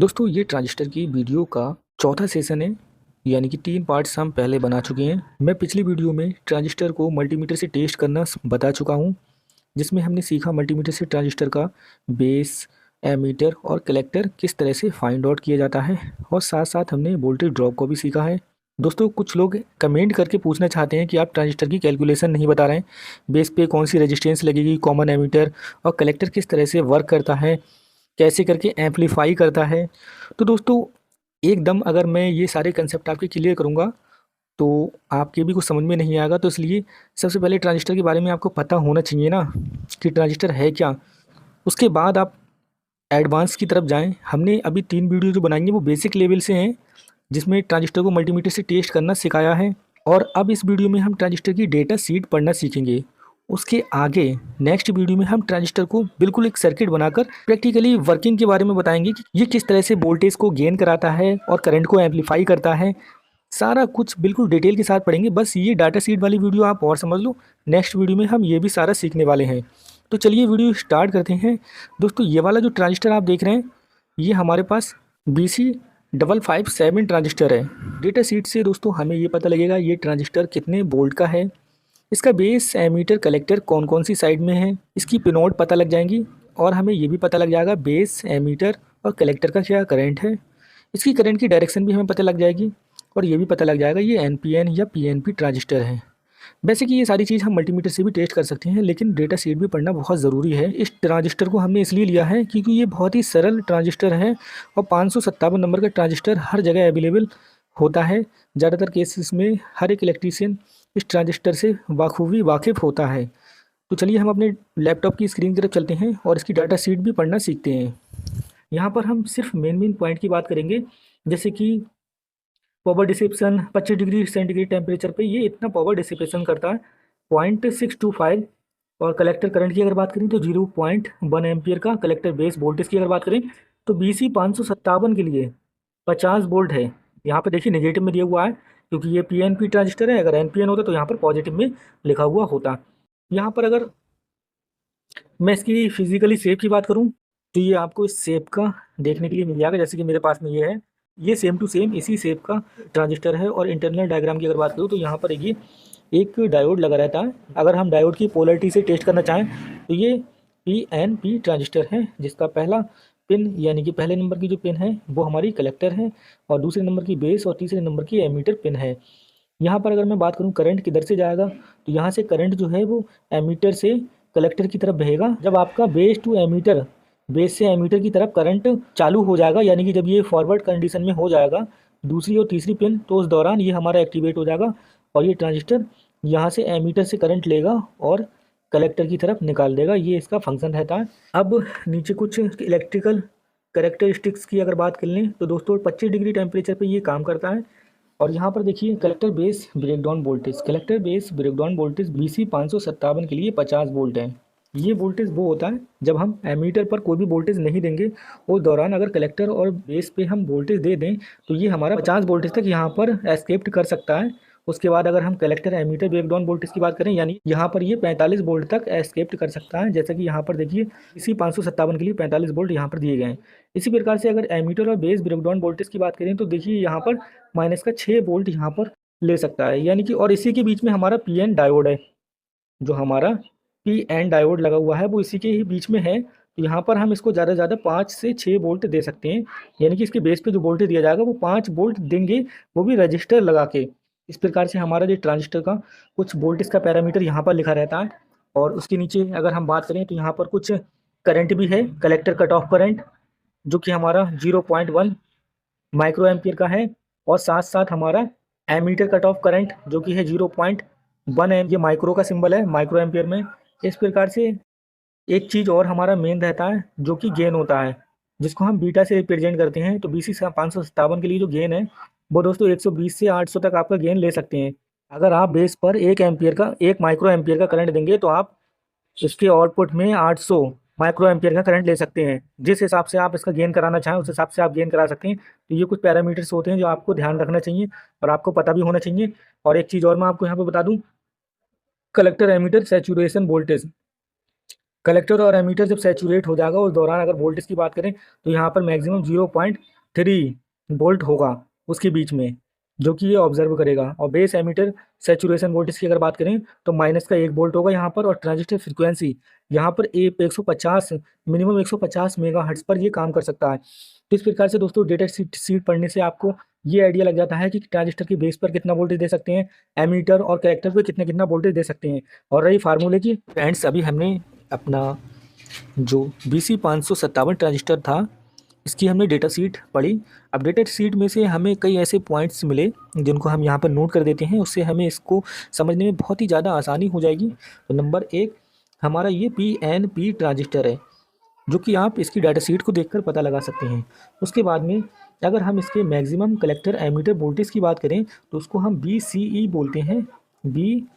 दोस्तों ये ट्रांजिस्टर की वीडियो का चौथा सेशन है। यानी कि 3 पार्ट्स हम पहले बना चुके हैं। मैं पिछली वीडियो में ट्रांजिस्टर को मल्टीमीटर से टेस्ट करना बता चुका हूं, जिसमें हमने सीखा मल्टीमीटर से ट्रांजिस्टर का बेस, एमीटर और कलेक्टर किस तरह से फाइंड आउट किया जाता है, और साथ साथ हमने वोल्टेज ड्रॉप को भी सीखा है। दोस्तों कुछ लोग कमेंट करके पूछना चाहते हैं कि आप ट्रांजिस्टर की कैलकुलेशन नहीं बता रहे हैं, बेस पे कौन सी रेजिस्टेंस लगेगी, कॉमन एमीटर और कलेक्टर किस तरह से वर्क करता है, कैसे करके एम्पलीफाई करता है। तो दोस्तों एकदम अगर मैं ये सारे कंसेप्ट आपके क्लियर करूँगा तो आपके भी कुछ समझ में नहीं आएगा। तो इसलिए सबसे पहले ट्रांजिस्टर के बारे में आपको पता होना चाहिए ना कि ट्रांजिस्टर है क्या। उसके बाद आप एडवांस की तरफ जाएं। हमने अभी 3 वीडियो जो बनाएंगे वो बेसिक लेवल से हैं, जिसमें ट्रांजिस्टर को मल्टीमीटर से टेस्ट करना सिखाया है। और अब इस वीडियो में हम ट्रांजिस्टर की डेटा शीट पढ़ना सीखेंगे। उसके आगे नेक्स्ट वीडियो में हम ट्रांजिस्टर को बिल्कुल एक सर्किट बनाकर प्रैक्टिकली वर्किंग के बारे में बताएंगे कि ये किस तरह से वोल्टेज को गेन कराता है और करंट को एम्पलीफाई करता है। सारा कुछ बिल्कुल डिटेल के साथ पढ़ेंगे। बस ये डाटा शीट वाली वीडियो आप और समझ लो, नेक्स्ट वीडियो में हम ये भी सारा सीखने वाले हैं। तो चलिए वीडियो स्टार्ट करते हैं। दोस्तों ये वाला जो ट्रांजिस्टर आप देख रहे हैं, ये हमारे पास BC557 ट्रांजिस्टर है। डेटा शीट से दोस्तों हमें ये पता लगेगा ये ट्रांजिस्टर कितने वोल्ट का है, इसका बेस, एमीटर, कलेक्टर कौन कौन सी साइड में है, इसकी पिनोड पता लग जाएंगी। और हमें ये भी पता लग जाएगा बेस, एमीटर और कलेक्टर का क्या करंट है। इसकी करंट की डायरेक्शन भी हमें पता लग जाएगी। और ये भी पता लग जाएगा ये NPN या PNP ट्रांजिस्टर है। वैसे कि ये सारी चीज़ हम मल्टीमीटर से भी टेस्ट कर सकते हैं, लेकिन डेटा शीट भी पढ़ना बहुत ज़रूरी है। इस ट्रांजिस्टर को हमने इसलिए लिया है क्योंकि ये बहुत ही सरल ट्रांजिस्टर है और 557 नंबर का ट्रांजिस्टर हर जगह अवेलेबल होता है। ज़्यादातर केसेस में हर एक इलेक्ट्रीशियन इस ट्रांजिस्टर से बाखूबी वाकिफ़ होता है। तो चलिए हम अपने लैपटॉप की स्क्रीन की तरफ चलते हैं और इसकी डाटा शीट भी पढ़ना सीखते हैं। यहाँ पर हम सिर्फ मेन पॉइंट की बात करेंगे, जैसे कि power dissipation 25 degree centigrade temperature पे ये इतना पावर डिसिपेशन करता है 0.625। और कलेक्टर करंट की अगर बात करें तो 0.1 एम्पियर का कलेक्टर बेस वोल्टेज की अगर बात करें तो BC557 के लिए 50 वोल्ट है। यहाँ पे देखिए नेगेटिव में दिया हुआ है क्योंकि ये PNP ट्रांजिस्टर है। अगर NPN होता तो यहाँ पर पॉजिटिव में लिखा हुआ होता। यहाँ पर अगर मैं इसकी फिजिकली शेप की बात करूँ तो ये आपको इस शेप का देखने के लिए मिल जाएगा, जैसे कि मेरे पास में ये है। ये सेम टू सेम इसी शेप का ट्रांजिस्टर है। और इंटरनल डायग्राम की अगर बात करूँ तो यहाँ पर ये एक डायोड लगा रहता है। अगर हम डायोड की पोलरिटी से टेस्ट करना चाहें तो ये PNP ट्रांजिस्टर है, जिसका पहला पिन यानी कि पहले नंबर की जो पिन है वो हमारी कलेक्टर है, और दूसरे नंबर की बेस और तीसरे नंबर की एमीटर पिन है। यहाँ पर अगर मैं बात करूँ करंट किधर से जाएगा तो यहाँ से करंट जो है वो एमीटर से कलेक्टर की तरफ बहेगा। जब आपका बेस टू एमीटर, बेस से एमीटर की तरफ करंट चालू हो जाएगा, यानी कि जब ये फॉरवर्ड कंडीशन में हो जाएगा दूसरी और तीसरी पिन, तो उस दौरान ये हमारा एक्टिवेट हो जाएगा और ये ट्रांजिस्टर यहाँ से एमीटर से करंट लेगा और कलेक्टर की तरफ निकाल देगा। ये इसका फंक्शन रहता है। अब नीचे कुछ इलेक्ट्रिकल करेक्टरिस्टिक्स की अगर बात कर लें तो दोस्तों 25 डिग्री टेम्परेचर पे ये काम करता है। और यहाँ पर देखिए collector base breakdown voltage, collector base breakdown voltage BC557 के लिए 50 वोल्ट है। ये वोल्टेज वो होता है जब हम एमीटर पर कोई भी वोल्टेज नहीं देंगे, उस दौरान अगर कलेक्टर और बेस पे हम वोल्टेज दे दें तो ये हमारा 50 वोल्टेज तक यहाँ पर एस्केप्ट कर सकता है। उसके बाद अगर हम कलेक्टर एमीटर ब्रेकडाउन वोल्टेज की बात करें, यानी यहाँ पर ये 45 वोल्ट तक एस्केप्ट कर सकता है। जैसा कि यहाँ पर देखिए इसी 557 के लिए 45 वोल्ट यहाँ पर दिए गए हैं। इसी प्रकार से अगर एमीटर और बेस ब्रेकडाउन वोल्टेज की बात करें तो देखिए यहाँ पर माइनस का 6 वोल्ट यहाँ पर ले सकता है, यानी कि। और इसी के बीच में हमारा PN डायोड है, जो हमारा PN डायोड लगा हुआ है वो इसी के ही बीच में है। तो यहाँ पर हम इसको ज़्यादा से ज़्यादा 5 से 6 वोल्ट दे सकते हैं, यानी कि इसके बेस पे जो वोल्टेज दिया जाएगा वो 5 वोल्ट देंगे, वो भी रजिस्टर लगा के। इस प्रकार से हमारा जो ट्रांजिस्टर का कुछ वोल्टेज का पैरामीटर यहाँ पर लिखा रहता है। और उसके नीचे अगर हम बात करें तो यहाँ पर कुछ करंट भी है, कलेक्टर कट ऑफ करंट, जो कि हमारा 0.1 माइक्रो एम्पियर का है। और साथ साथ हमारा एमीटर कट ऑफ करंट जो कि है 0.1 एम, ये माइक्रो का सिंबल है माइक्रो एम्पियर में। इस प्रकार से एक चीज़ और हमारा मेन रहता है जो कि गेन होता है, जिसको हम बीटा से रिप्रेजेंट करते हैं। तो BC557 के लिए जो गेन है वो दोस्तों 120 से 800 तक आपका गेन ले सकते हैं। अगर आप बेस पर 1 माइक्रो एम्पियर का करंट देंगे तो आप इसके आउटपुट में 800 माइक्रो एम्पियर का करंट ले सकते हैं। जिस हिसाब से आप इसका गेन कराना चाहें उस हिसाब से आप गेन करा सकते हैं। तो ये कुछ पैरामीटर्स होते हैं जो आपको ध्यान रखना चाहिए और आपको पता भी होना चाहिए। और एक चीज़ और मैं आपको यहाँ पे बता दूँ, collector emitter saturation voltage, collector और एमीटर जब सैचुरेट हो जाएगा उस दौरान अगर वोल्टेज की बात करें तो यहाँ पर मैक्सिमम 0.3 वोल्ट होगा उसके बीच में, जो कि ये ऑब्जर्व करेगा। और बेस एमीटर सैचुरेशन वोल्टेज की अगर बात करें तो माइनस का 1 वोल्ट होगा यहाँ पर। और ट्रांजिस्टर फ्रिक्वेंसी यहाँ पर 150 मिनिमम 150 मेगाहर्ट्ज पर ये काम कर सकता है। तो इस प्रकार से दोस्तों डेटा सीट पढ़ने से आपको ये आइडिया लग जाता है कि ट्रांजिस्टर की बेस पर कितना वोल्टेज दे सकते हैं, एमीटर और कलेक्टर पर कितना कितना वोल्टेज दे सकते हैं। और रही फार्मूले की, फ्रेंड्स अभी हमने अपना जो BC557 ट्रांजिस्टर था इसकी हमने डेटा सीट पढ़ी। अब डेटा सीट में से हमें कई ऐसे पॉइंट्स मिले जिनको हम यहाँ पर नोट कर देते हैं, उससे हमें इसको समझने में बहुत ही ज़्यादा आसानी हो जाएगी। तो नंबर 1 हमारा ये PNP ट्रांजिस्टर है, जो कि आप इसकी डाटा शीट को देखकर पता लगा सकते हैं। उसके बाद में अगर हम इसके मैक्सिमम कलेक्टर एमीटर वोल्टेज की बात करें तो उसको हम BCE बोलते हैं। BCE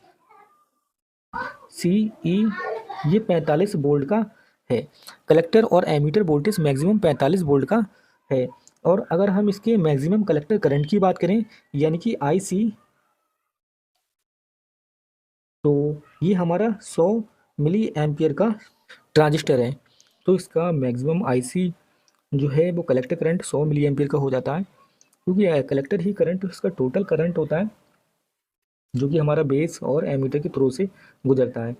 ये 45 वोल्ट का है। कलेक्टर और एमीटर वोल्टेज मैक्सिमम 45 वोल्ट का है। और अगर हम इसके मैक्सिमम कलेक्टर करंट की बात करें यानी कि IC, तो ये हमारा 100 मिली एम्पियर का ट्रांजिस्टर है। तो इसका मैक्सिमम IC जो है वो कलेक्टर करंट 100 मिली एम्पियर का हो जाता है, क्योंकि कलेक्टर ही करंट इसका टोटल करंट होता है जो कि हमारा बेस और एमीटर के थ्रू से गुजरता है।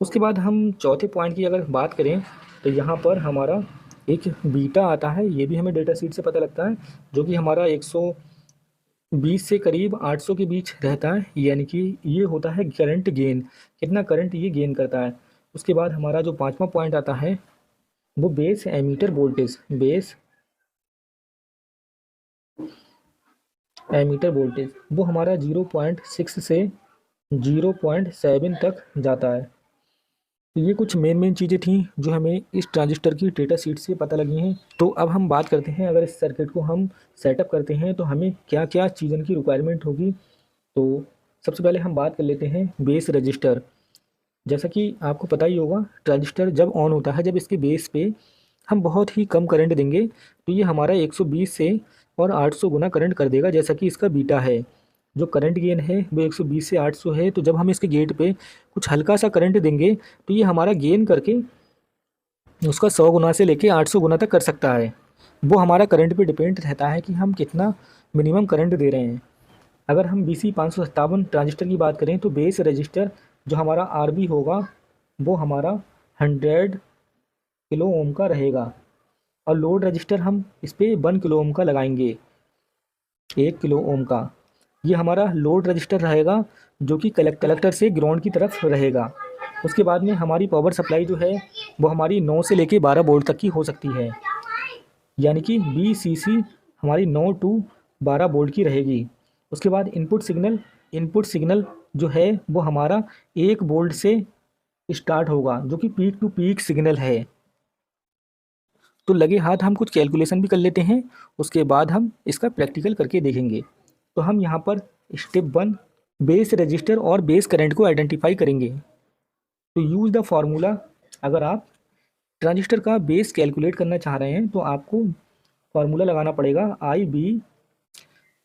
उसके बाद हम चौथे पॉइंट की अगर बात करें तो यहाँ पर हमारा एक बीटा आता है, ये भी हमें डेटा शीट से पता लगता है, जो कि हमारा 120 से करीब 800 के बीच रहता है। यानी कि ये होता है करंट गेन, कितना करंट ये गेन करता है। उसके बाद हमारा जो पांचवा पॉइंट आता है वो base emitter voltage, base emitter voltage वो हमारा 0.6 से 0.7 तक जाता है। तो ये कुछ मेन चीज़ें थी जो हमें इस ट्रांजिस्टर की डेटा शीट से पता लगी हैं। तो अब हम बात करते हैं, अगर इस सर्किट को हम सेटअप करते हैं तो हमें क्या क्या चीज़ों की रिक्वायरमेंट होगी। तो सबसे पहले हम बात कर लेते हैं बेस रजिस्टर। जैसा कि आपको पता ही होगा, ट्रांजिस्टर जब ऑन होता है, जब इसके बेस पे हम बहुत ही कम करंट देंगे तो ये हमारा 120 से और 800 गुना करंट कर देगा, जैसा कि इसका बीटा है। जो करंट गेन है वो 120 से 800 है। तो जब हम इसके गेट पे कुछ हल्का सा करंट देंगे तो ये हमारा गेन करके उसका 100 गुना से लेके 800 गुना तक कर सकता है। वो हमारा करंट पे डिपेंड रहता है कि हम कितना मिनिमम करंट दे रहे हैं। अगर हम BC557 ट्रांजिस्टर की बात करें तो बेस रजिस्टर जो हमारा RB होगा वो हमारा 100 किलो ओम का रहेगा। और लोड रजिस्टर हम इस पर 1 किलो ओम का लगाएंगे, 1 किलो ओम का। ये हमारा लोड रजिस्टर रहेगा जो कि कलेक्टर से ग्राउंड की तरफ रहेगा। उसके बाद में हमारी पावर सप्लाई जो है वो हमारी 9 से लेके 12 वोल्ट तक की हो सकती है, यानी कि BCC हमारी 9 टू 12 वोल्ट की रहेगी। उसके बाद इनपुट सिग्नल जो है वो हमारा 1 वोल्ट से स्टार्ट होगा, जो कि पीक टू पीक सिग्नल है। तो लगे हाथ हम कुछ कैलकुलेशन भी कर लेते हैं, उसके बाद हम इसका प्रैक्टिकल करके देखेंगे। तो हम यहाँ पर स्टेप 1 बेस रजिस्टर और बेस करंट को आइडेंटिफाई करेंगे। तो यूज़ द फार्मूला। अगर आप ट्रांजिस्टर का बेस कैलकुलेट करना चाह रहे हैं तो आपको फार्मूला लगाना पड़ेगा IB।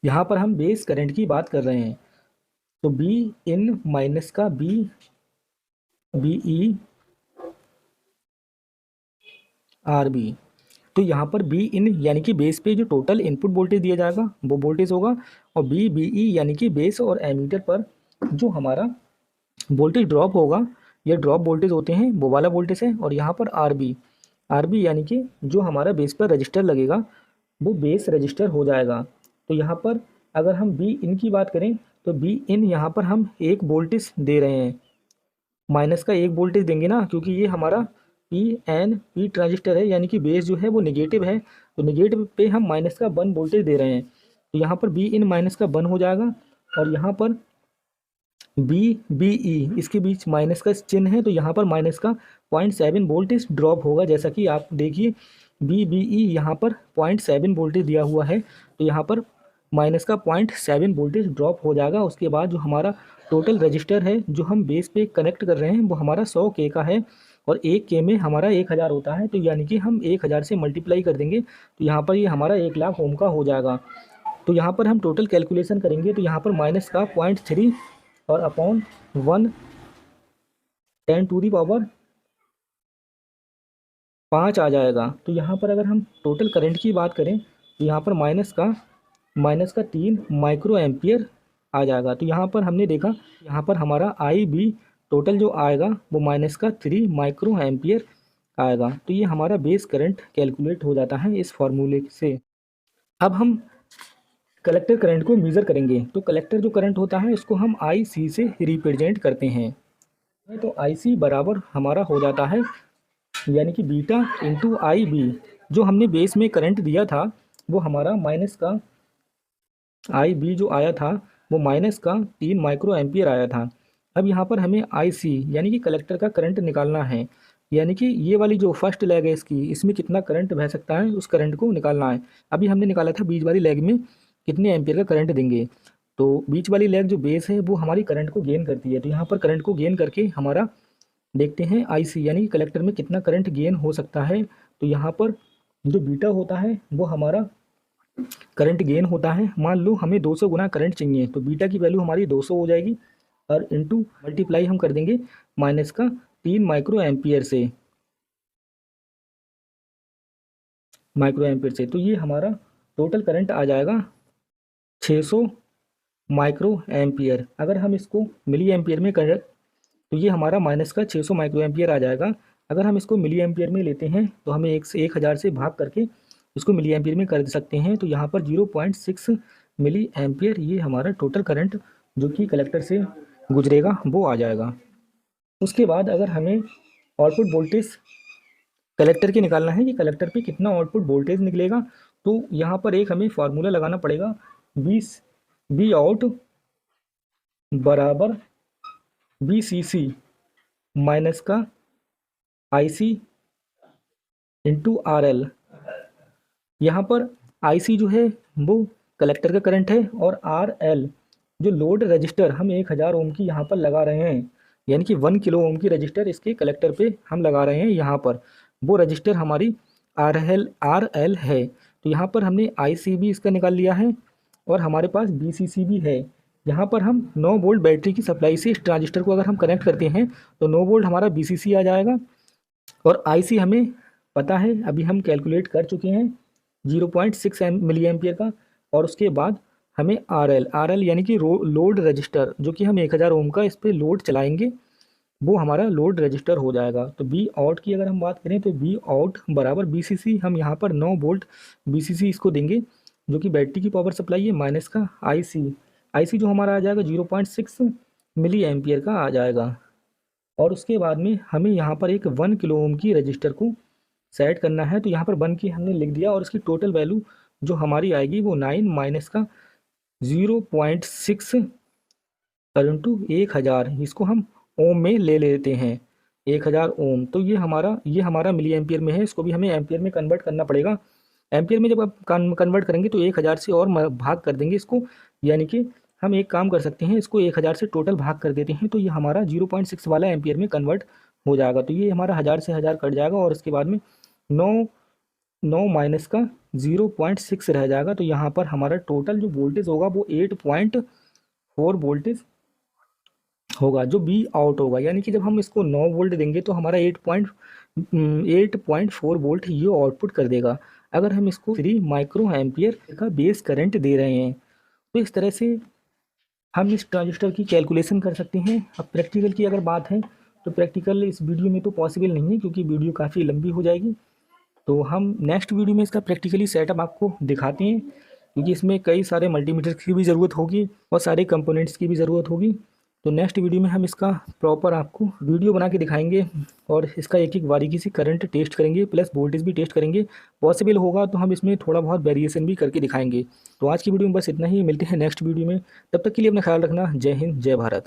यहाँ पर हम बेस करंट की बात कर रहे हैं तो B इन माइनस का BE RB। तो यहाँ पर B इन यानी कि बेस पे जो टोटल इनपुट वोल्टेज दिया जाएगा वो वोल्टेज होगा, और BE यानी कि बेस और एमीटर पर जो हमारा वोल्टेज ड्रॉप होगा, ये ड्रॉप वोल्टेज होते हैं, वो वाला वोल्टेज है। और यहाँ पर RB यानी कि जो हमारा बेस पर रजिस्टर लगेगा वो बेस रजिस्टर हो जाएगा। तो यहाँ पर अगर हम B इन की बात करें तो B इन यहाँ पर हम 1 वोल्टेज दे रहे हैं, माइनस का 1 वोल्टेज देंगे ना, क्योंकि ये हमारा PNP ट्रांजिस्टर है, यानी कि बेस जो है वो नेगेटिव है। तो नेगेटिव पे हम माइनस का 1 वोल्टेज दे रहे हैं। तो यहाँ पर B इन माइनस का 1 हो जाएगा, और यहाँ पर BE इसके बीच माइनस का चिन्ह है, तो यहाँ पर माइनस का 0.7 वोल्टेज ड्रॉप होगा। जैसा कि आप देखिए BE यहाँ पर 0.7 वोल्टेज दिया हुआ है, तो यहाँ पर माइनस का 0.7 वोल्टेज ड्रॉप हो जाएगा। उसके बाद जो हमारा टोटल रजिस्टर है जो हम बेस पे कनेक्ट कर रहे हैं वो हमारा 100K का है, और 1K में हमारा 1000 होता है। तो यानी कि हम 1000 से मल्टीप्लाई कर देंगे तो यहाँ पर ये हमारा 1 लाख ओम का हो जाएगा। तो यहाँ पर हम टोटल कैलकुलेशन करेंगे तो यहाँ पर माइनस का 0.3 और अपॉन 1 10 टू दी पावर 5 आ जाएगा। तो यहाँ पर अगर हम टोटल करंट की बात करें तो यहाँ पर माइनस का 3 माइक्रो एम्पियर आ जाएगा। तो यहाँ पर हमने देखा, यहाँ पर हमारा आई बी टोटल जो आएगा वो -3 माइक्रो एम्पियर आएगा। तो ये हमारा बेस करंट कैलकुलेट हो जाता है इस फार्मूले से। अब हम कलेक्टर करंट को मेज़र करेंगे। तो कलेक्टर जो करंट होता है उसको हम आई सी से रिप्रेजेंट करते हैं। तो आई सी बराबर हमारा हो जाता है, यानी कि बीटा इंटू आई बी। जो हमने बेस में करंट दिया था वो हमारा माइनस का आई बी जो आया था वो -3 माइक्रो एम्पियर आया था। अब यहाँ पर हमें आई सी यानी कि कलेक्टर का करंट निकालना है, यानी कि ये वाली जो फर्स्ट लेग है इसकी, इसमें कितना करंट बह सकता है उस करंट को निकालना है। अभी हमने निकाला था बीच वाली लेग में कितने एम्पियर का करंट देंगे। तो बीच वाली लेग जो बेस है वो हमारी करंट को गेन करती है। तो यहाँ पर करंट को गेन करके हमारा देखते हैं आई सी यानी कि कलेक्टर में कितना करंट गेन हो सकता है। तो यहाँ पर जो बीटा होता है वो हमारा करंट गेन होता है। मान लो हमें 200 गुना करंट चाहिए, तो बीटा की वैल्यू हमारी 200 हो जाएगी और इनटू मल्टीप्लाई हम कर देंगे -3 माइक्रो एम्पियर से, तो ये हमारा टोटल करंट आ जाएगा 600 माइक्रो एम्पियर। अगर हम इसको मिली एम्पियर में करें तो ये हमारा -600 माइक्रो एम्पियर आ जाएगा। अगर हम इसको मिली एम्पियर में लेते हैं तो हमें 1000 से भाग करके इसको मिली एम्पियर में कर सकते हैं। तो यहाँ पर 0.6 मिली एम्पियर ये हमारा टोटल करंट जो कि कलेक्टर से गुजरेगा वो आ जाएगा। उसके बाद अगर हमें आउटपुट वोल्टेज कलेक्टर के निकालना है कि कलेक्टर पे कितना आउटपुट वोल्टेज निकलेगा, तो यहाँ पर एक हमें फार्मूला लगाना पड़ेगा। बी आउट बराबर बी सी सी माइनस का आई सी इंटू आर एल। यहाँ पर आई सी जो है वो कलेक्टर का करंट है और आर एल जो लोड रजिस्टर हम 1000 ओम की यहाँ पर लगा रहे हैं, यानी कि 1 किलो ओम की रजिस्टर इसके कलेक्टर पे हम लगा रहे हैं यहाँ पर, वो रजिस्टर हमारी आर एल है। तो यहाँ पर हमने आई सी भी इसका निकाल लिया है और हमारे पास बी सी सी भी है। यहाँ पर हम 9 वोल्ट बैटरी की सप्लाई से इस ट्रांजिस्टर को अगर हम कनेक्ट करते हैं तो 9 वोल्ट हमारा बी सी सी आ जाएगा। और आई सी हमें पता है, अभी हम कैलकुलेट कर चुके हैं 0.6 मिली एम्पियर का। और उसके बाद हमें आर एल यानी कि लोड रजिस्टर जो कि हम 1000 ओम का इस पर लोड चलाएंगे वो हमारा लोड रजिस्टर हो जाएगा। तो बी आउट की अगर हम बात करें तो बी आउट बराबर बी सी सी, हम यहाँ पर 9 वोल्ट बी सी सी इसको देंगे जो कि बैटरी की पावर सप्लाई है, माइनस का आई सी जो हमारा आ जाएगा 0.6 मिली एम्पियर का आ जाएगा। और उसके बाद में हमें यहाँ पर एक 1 किलो ओम की रजिस्टर को सेट करना है। तो यहाँ पर 1 की हमने लिख दिया और इसकी टोटल वैल्यू जो हमारी आएगी वो 9 माइनस का 0.6 इंटू 1000, इसको हम ओम में ले लेते हैं 1000 ओम। तो ये हमारा मिली एम्पियर में है, इसको भी हमें एम्पियर में कन्वर्ट करना पड़ेगा। एम्पियर में जब आप कन्वर्ट करेंगे तो 1000 से और भाग कर देंगे इसको, यानी कि हम एक काम कर सकते हैं, इसको 1000 से टोटल भाग कर देते हैं तो ये हमारा 0.6 वाला एम्पियर में कन्वर्ट हो जाएगा। तो ये हमारा 1000 से 1000 कट जाएगा और उसके बाद में 9 माइनस का 0.6 रह जाएगा। तो यहाँ पर हमारा टोटल जो वोल्टेज होगा वो 8.4 वोल्टेज होगा जो बी आउट होगा। यानी कि जब हम इसको 9 वोल्ट देंगे तो हमारा 8.4 वोल्ट ये आउटपुट कर देगा। अगर हम इसको 3 माइक्रो एम्पियर का बेस करंट दे रहे हैं तो इस तरह से हम इस ट्रांजिस्टर की कैलकुलेशन कर सकते हैं। अब प्रैक्टिकल की अगर बात है तो प्रैक्टिकल इस वीडियो में तो पॉसिबल नहीं है क्योंकि वीडियो काफ़ी लंबी हो जाएगी। तो हम नेक्स्ट वीडियो में इसका प्रैक्टिकली सेटअप आपको दिखाते हैं, क्योंकि इसमें कई सारे मल्टीमीटर की भी ज़रूरत होगी और सारे कंपोनेंट्स की भी ज़रूरत होगी। तो नेक्स्ट वीडियो में हम इसका प्रॉपर आपको वीडियो बना के दिखाएंगे और इसका एक एक बारीकी से करंट टेस्ट करेंगे, प्लस वोल्टेज भी टेस्ट करेंगे। पॉसिबल होगा तो हम इसमें थोड़ा बहुत वेरिएशन भी करके दिखाएंगे। तो आज की वीडियो में बस इतना ही, मिलते हैं नेक्स्ट वीडियो में। तब तक के लिए अपना ख्याल रखना। जय हिंद, जय भारत।